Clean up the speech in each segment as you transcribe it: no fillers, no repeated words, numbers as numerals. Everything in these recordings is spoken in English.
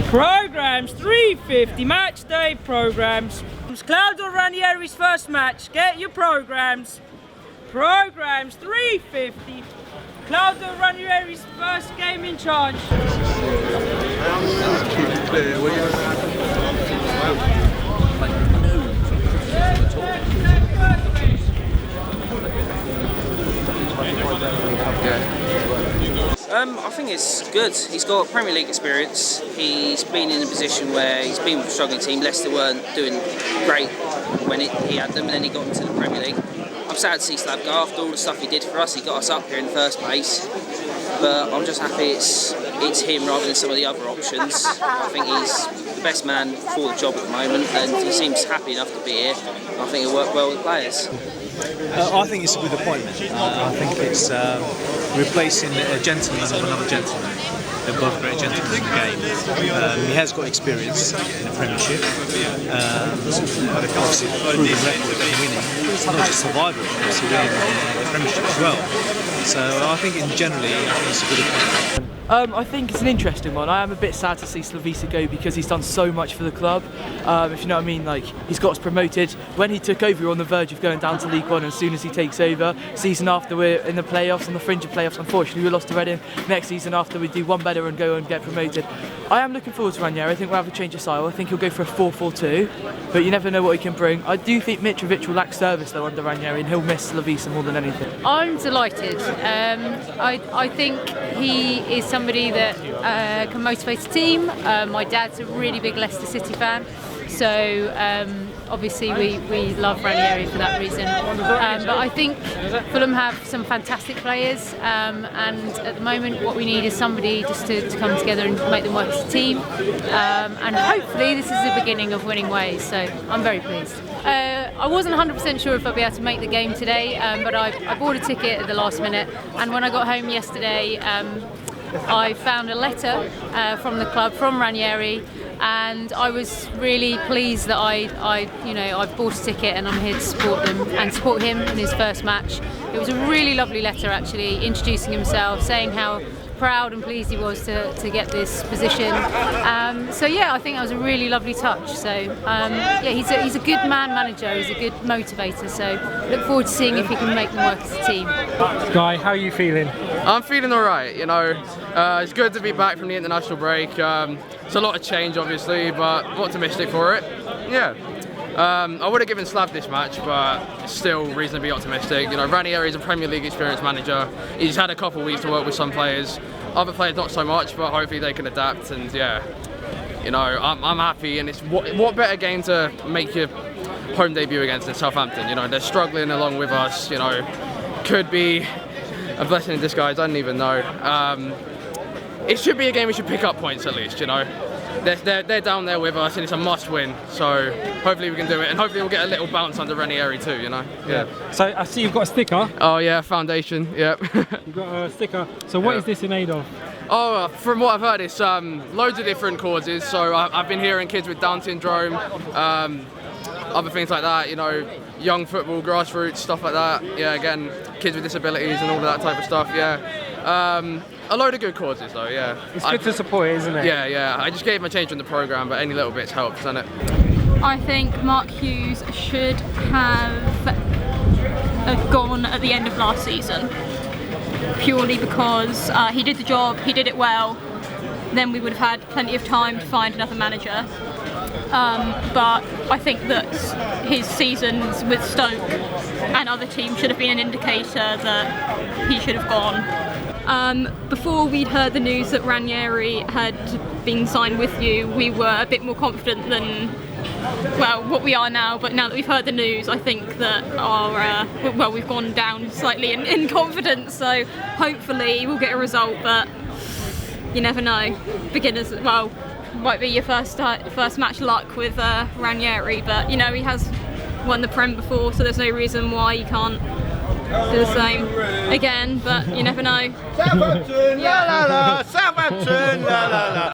Programmes 350, match day programmes. It's Claudio Ranieri's first match. Get your programmes. Programmes 350. Claudio Ranieri's first game in charge. I think it's good. He's got Premier League experience. He's been in a position where he's been with a struggling team. Leicester weren't doing great when he had them, and then he got into the Premier League. I'm sad to see Slav go. After all the stuff he did for us, he got us up here in the first place. But I'm just happy it's him rather than some of the other options. I think he's the best man for the job at the moment, and he seems happy enough to be here. I think he'll work well with the players. I think it's a good appointment. I think it's replacing a gentleman with another gentleman. They're both great gentlemen in the game. He has got experience in the Premiership. Obviously, proven record of winning. It's not just survival, it's winning the Premiership as well. So I think generally, it's a good appointment. I think it's an interesting one. I am a bit sad to see Slavica go because he's done so much for the club. If you know what I mean, like he's got us promoted. When he took over, we were on the verge of going down to League One. And as soon as he takes over, season after we're in the playoffs, on the fringe of playoffs. Unfortunately, we lost to Reading. Next season after, we do one better and go and get promoted. I am looking forward to Ranieri. I think we'll have a change of style. I think he'll go for a 4-4-2, but you never know what he can bring. I do think Mitrovic will lack service though under Ranieri, and he'll miss Slavica more than anything. I'm delighted. I think he is somebody that can motivate a team. My dad's a really big Leicester City fan, so obviously we love Ranieri for that reason. But I think Fulham have some fantastic players, and at the moment what we need is somebody just to come together and make them work as a team. And hopefully this is the beginning of winning ways, so I'm very pleased. I wasn't 100% sure if I'd be able to make the game today, but I bought a ticket at the last minute, and when I got home yesterday I found a letter from the club, from Ranieri, and I was really pleased that I bought a ticket and I'm here to support them and support him in his first match. It was a really lovely letter actually, introducing himself, saying how proud and pleased he was to get this position. So yeah, I think that was a really lovely touch. So yeah, he's a good man manager, he's a good motivator, so look forward to seeing if he can make them work as a team. Guy, how are you feeling? I'm feeling alright, you know. It's good to be back from the international break. It's a lot of change obviously, but I'm optimistic for it. Yeah. I would have given Slav this match, but still reasonably optimistic. You know, Ranieri is a Premier League experienced manager. He's had a couple of weeks to work with some players. Other players not so much, but hopefully they can adapt. And yeah, you know, I'm happy. And it's what better game to make your home debut against than Southampton? You know, they're struggling along with us. You know, could be a blessing in disguise. I don't even know. It should be a game we should pick up points at least. You know. They're down there with us and it's a must win, so hopefully we can do it, and hopefully we'll get a little bounce under Ranieri too, you know. Yeah. So I see you've got a sticker. Oh yeah, foundation, yep. You've got a sticker. So what is this in aid of? Oh, from what I've heard, it's loads of different causes. So I've been hearing kids with Down syndrome, other things like that, you know, young football, grassroots, stuff like that. Yeah, again, kids with disabilities and all of that type of stuff, yeah. A load of good causes though, yeah. It's good to support it, isn't it? Yeah, yeah. I just gave my change in the programme, but any little bits helps, doesn't it? I think Mark Hughes should have gone at the end of last season, purely because he did the job, he did it well, then we would have had plenty of time to find another manager. But I think that his seasons with Stoke and other teams should have been an indicator that he should have gone. Before we'd heard the news that Ranieri had been signed with you, we were a bit more confident than, well, what we are now. But now that we've heard the news, I think that we've gone down slightly in confidence. So hopefully we'll get a result, but you never know. Beginners, well, might be your first match luck with Ranieri, but you know, he has won the Prem before, so there's no reason why he can't do the same again, but you never know. Southampton, la la la, Southampton, la la la.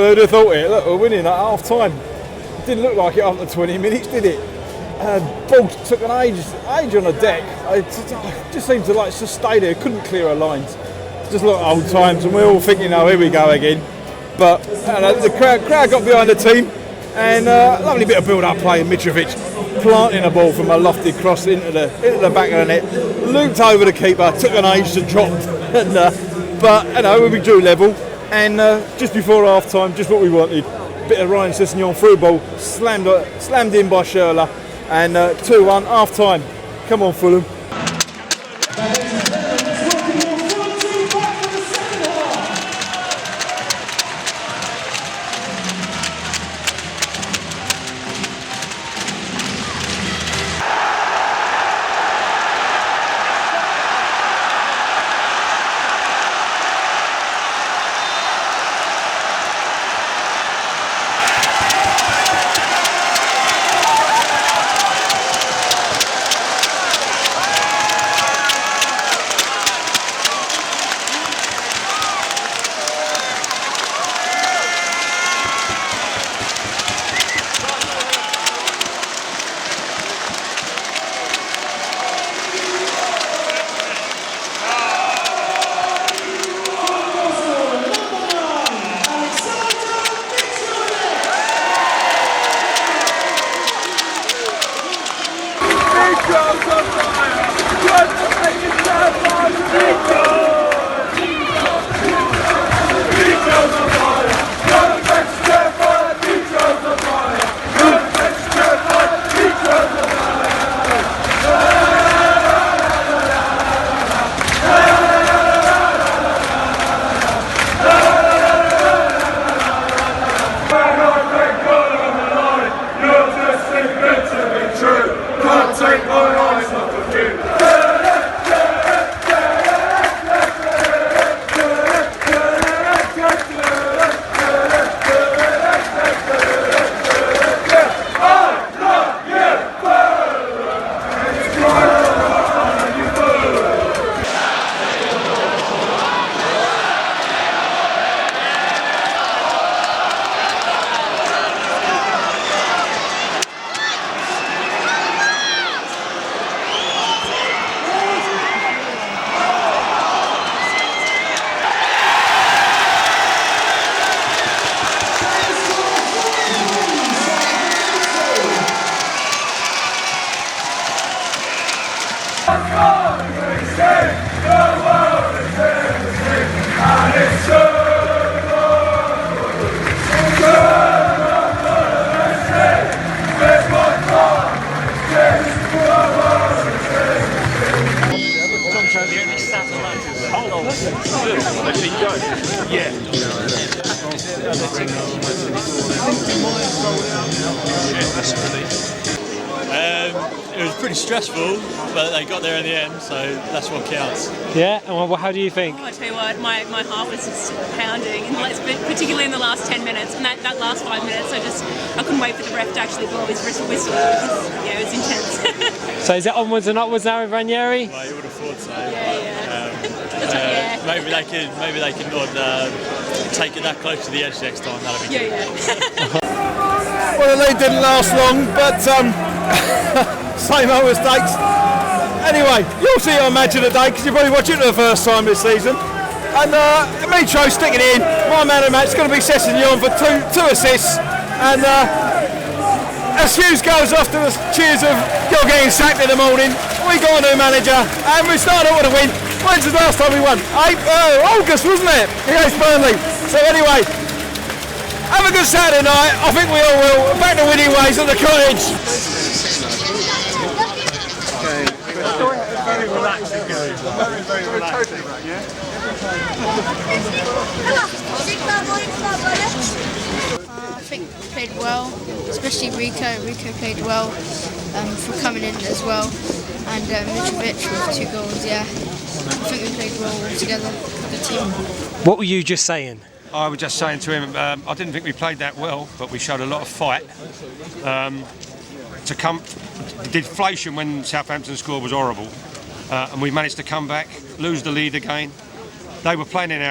who'd have thought it? Look, we're winning at half time. Didn't look like it after 20 minutes, did it? Ball took an age on the deck. It just seemed to like just stay there, couldn't clear our lines. Just like old times, and we're all thinking, oh, here we go again. But the crowd got behind the team, and lovely bit of build-up play. Mitrovic planting a ball from a lofted cross into the back of the net, looped over the keeper, took an age to drop, but we drew level, and just before half time, just what we wanted. Bit of Ryan Sessegnon through ball, slammed in by Schurrle, and 2-1 half time. Come on, Fulham. It was pretty stressful, but they got there in the end, so that's what counts. Yeah, and well, how do you think? Oh, I tell you what, my heart was just pounding, particularly in the last 10 minutes. And that last 5 minutes, I couldn't wait for the ref to actually blow his whistle. It was intense. So is it onwards and upwards now with Ranieri? Well, you would have thought so. Yeah. Maybe they can not take it that close to the edge next time. That'll be good. Well, the lead didn't last long, but same old mistakes. Anyway, you'll see our match of the day because you probably watch it for the first time this season. And Mitro sticking it in. My man of the match is going to be Sessegnon for two assists. And as Hughes goes off to the cheers of you're getting sacked in the morning, we got a new manager and we started off with a win. When's the last time we won? August, wasn't it? Against Burnley. So anyway, have a good Saturday night. I think we all will. Back to winning ways at the cottage. Very relaxing game. Very relaxing. I think we played well, especially Rico. Rico played well for coming in as well. And Mitrovic with 2 goals, yeah. I think we played well all together, the team. What were you just saying? I was just saying to him, I didn't think we played that well, but we showed a lot of fight. The deflation when Southampton scored was horrible, and we managed to come back, lose the lead again, they were playing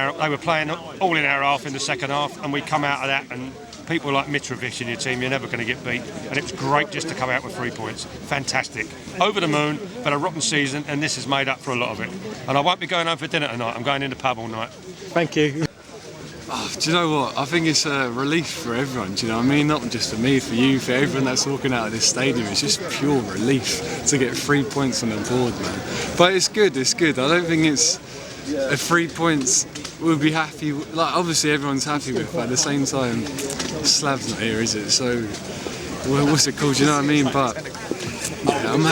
all in our half in the second half, and we come out of that, and people like Mitrovic in your team, you're never going to get beat, and it was great just to come out with 3 points. Fantastic. Over the moon, but a rotten season, and this has made up for a lot of it. And I won't be going home for dinner tonight. I'm going in the pub all night. Thank you. Oh, do you know what? I think it's a relief for everyone, do you know what I mean? Not just for me, for you, for everyone that's walking out of this stadium. It's just pure relief to get 3 points on the board, man. But it's good, it's good. I don't think it's 3 points we'll be happy, like obviously everyone's happy with, but at the same time, Slav's not here, is it? So, what's it called, you know what I mean? But yeah, I'm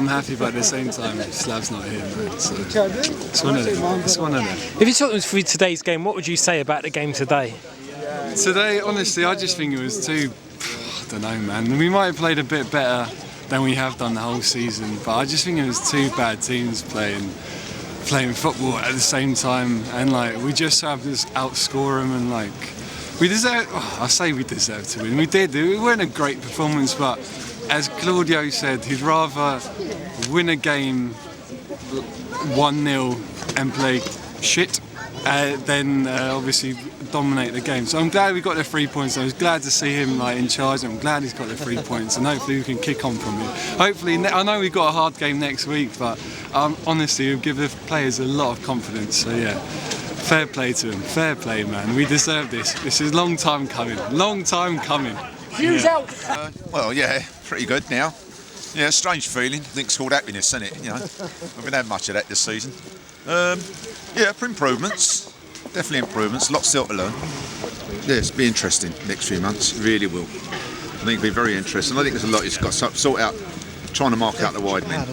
happy, but at the same time, Slav's not here, man. So, it's one of them. If you talk through today's game, what would you say about the game today? Today, honestly, I just think it was too, I don't know, man. We might have played a bit better than we have done the whole season, but I just think it was two bad teams playing football at the same time, and like we just have to outscore them, and like we deserve. I say we deserve to win. We did. It weren't a great performance, but as Claudio said, he'd rather win a game 1-0 and play shit than obviously dominate the game. So I'm glad we got the 3 points. I was glad to see him like in charge. I'm glad he's got the 3 points, and hopefully we can kick on from here. Hopefully, I know we've got a hard game next week, but honestly, we'll give the players a lot of confidence. So yeah, fair play to them. Fair play, man. We deserve this. This is a long time coming. Long time coming. Hughes out. Well, yeah, pretty good now. Yeah, strange feeling. I think it's called happiness, isn't it? You know, we haven't had much of that this season. Yeah, for improvements. Definitely improvements. Lots still to learn. Yeah, it's be interesting next few months. It really will. I think it'll be very interesting. I think there's a lot you've got to sort out. Trying to mark out the wide men.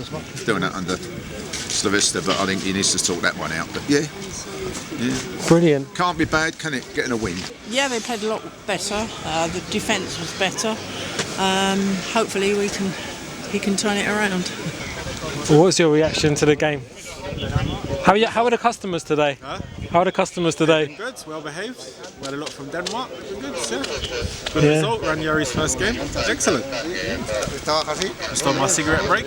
Doing that under Slavista, but I think he needs to sort that one out. But yeah. Brilliant. Can't be bad, can it? Getting a win. Yeah, they played a lot better. The defence was better. Hopefully he can turn it around. What was your reaction to the game? How are the customers today? Huh? How are the customers today? Good, well behaved. We had a lot from Denmark. Good, yeah. Good result. Ranieri's first game. Excellent. Just on my cigarette break.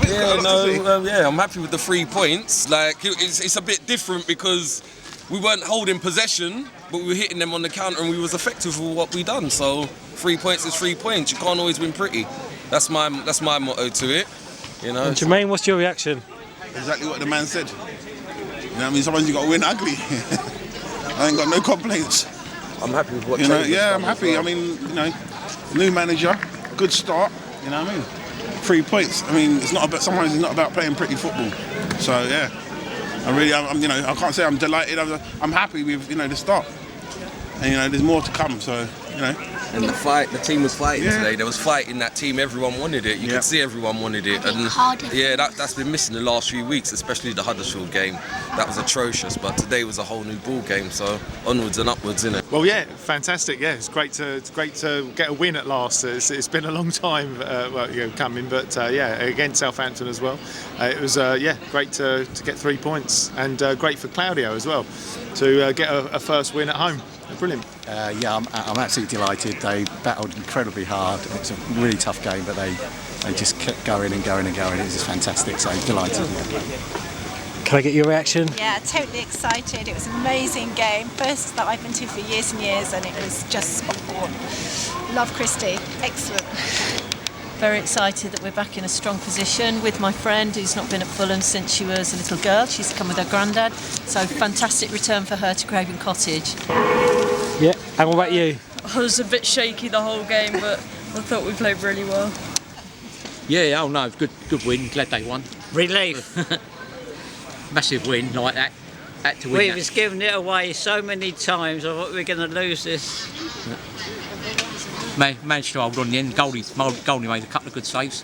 Yeah, I'm happy with the 3 points. Like it's a bit different because we weren't holding possession, but we were hitting them on the counter, and we was effective with what we done. So 3 points is 3 points. You can't always win pretty. That's my motto to it. You know. And Jermaine, what's your reaction? Exactly what the man said. You know what I mean? Sometimes you got to win ugly. I ain't got no complaints. I'm happy with what you know. Craven's Yeah, done I'm happy. I mean, you know, new manager, good start. You know what I mean? 3 points. I mean, it's not about. Sometimes it's not about playing pretty football. So yeah, I'm you know, I can't say I'm delighted. I'm happy with the start. And you know, there's more to come. So you know. And the team was fighting today. There was fight in that team. Everyone wanted it. You could see everyone wanted it. And yeah, that's been missing the last few weeks, especially the Huddersfield game. That was atrocious. But today was a whole new ball game. So onwards and upwards, innit? Well, yeah, fantastic. Yeah, it's great to get a win at last. It's been a long time coming, but yeah, against Southampton as well. It was great to get 3 points, and great for Claudio as well to get a first win at home. Brilliant. Yeah, I'm absolutely delighted. They battled incredibly hard. It was a really tough game, but they just kept going and going and going. It was just fantastic. So delighted. Can I get your reaction? Yeah, totally excited. It was an amazing game. First that I've been to for years and years, and it was just spot on. Love Christie. Excellent. Very excited that we're back in a strong position with my friend who's not been at Fulham since she was a little girl. She's come with her granddad, so fantastic return for her to Craven Cottage. Yeah, and what about you? I was a bit shaky the whole game, but I thought we played really well. Yeah, oh no, good win, glad they won. Relief. Massive win like that. Had to win. We was giving it away so many times, I thought we were going to lose this. Managed to hold on in the end. Goldie made a couple of good saves.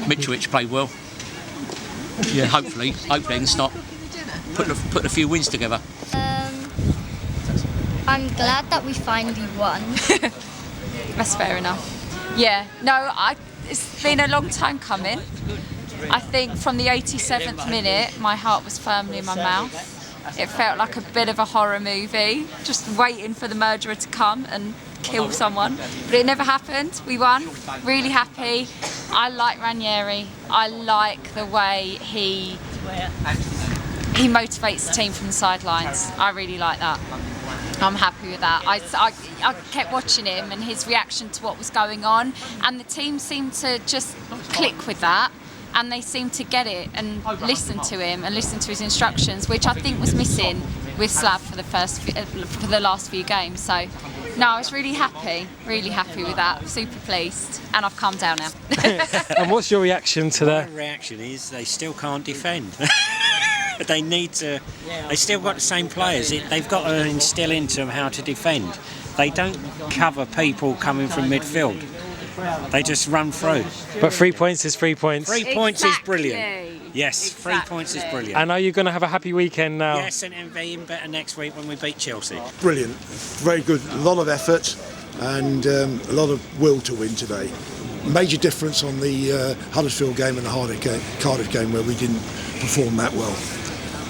Mitrovic played well. Yeah, hopefully they can start putting a few wins together. I'm glad that we finally won. That's fair enough. Yeah, no, it's been a long time coming. I think from the 87th minute, my heart was firmly in my mouth. It felt like a bit of a horror movie, just waiting for the murderer to come and kill someone, but it never happened. We won. Really happy. I like Ranieri. I like the way he he motivates the team from the sidelines. I really like that. I'm happy with that. I kept watching him and his reaction to what was going on, and the team seemed to just click with that, and they seemed to get it and listen to him and listen to his instructions, which I think was missing with Slav for the last few games. So no, I was really happy with that, super pleased, and I've calmed down now. And what's your reaction to that? My reaction is they still can't defend. They need to. They still got the same players. They've got to instill into them how to defend. They don't cover people coming from midfield. They just run through. But 3 points is 3 points. 3 points is brilliant. Yes, 3 points is brilliant. And are you going to have a happy weekend now? Yes, and it'll be even better next week when we beat Chelsea. Brilliant, very good. A lot of effort and a lot of will to win today. Major difference on the Huddersfield game and the Cardiff game where we didn't perform that well.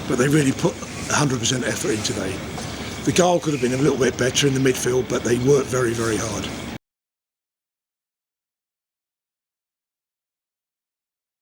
But they really put 100% effort in today. The goal could have been a little bit better in the midfield, but they worked very, very hard.